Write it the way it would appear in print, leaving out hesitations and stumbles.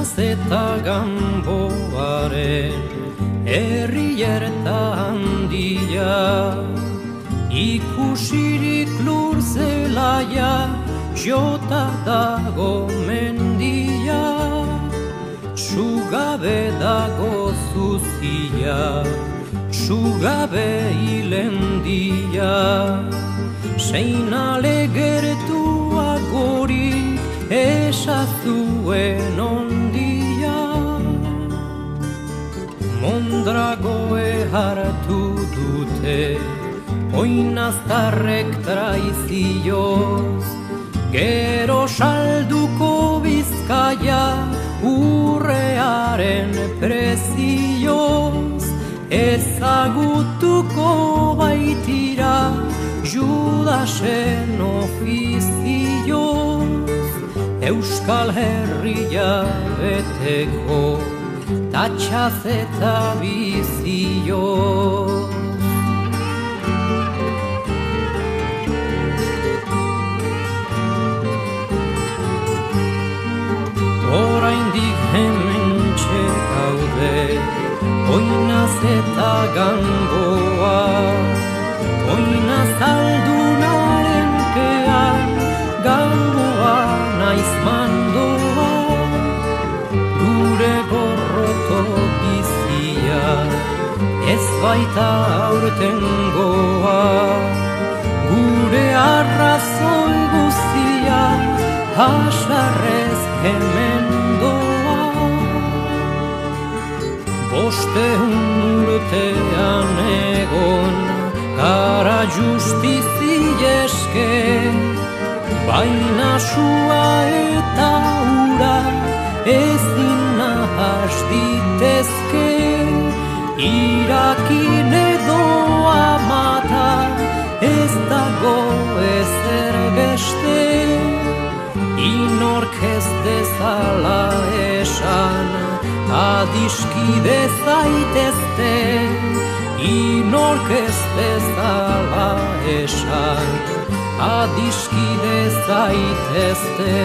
Oinaz eta Ganboaren herri erta handia, ikusirik lur zelaia, jota dago mendia, sugabe dago zuzia, sugabe hilendia, seinale gertuagorik esazuen ondia. Mondragoe hartu dute oinaztarrek traizioz, gero salduko Bizkaia urrearen prezioz, ezagutuko baitira Judasen ofizioz, Euskal Herria beteko tatxaz eta bizioz. Oraindik hementxe gaude, oinaz eta Ganboa, oinaz aldunaren pean, Ganboa naiz mandoa, gure gorroto bizia, ez baita aurtengoa, gure arrazoi guztia, hasarrez hemen doa. 500 urtean egon gara justizieske, baina sua eta ura ezin nahas ditezke, irakin edo amata ez dago ezer beste, inork ez dezala esan, adiskide zaitezte, inork ez dezala esan, adiskide zaitezte.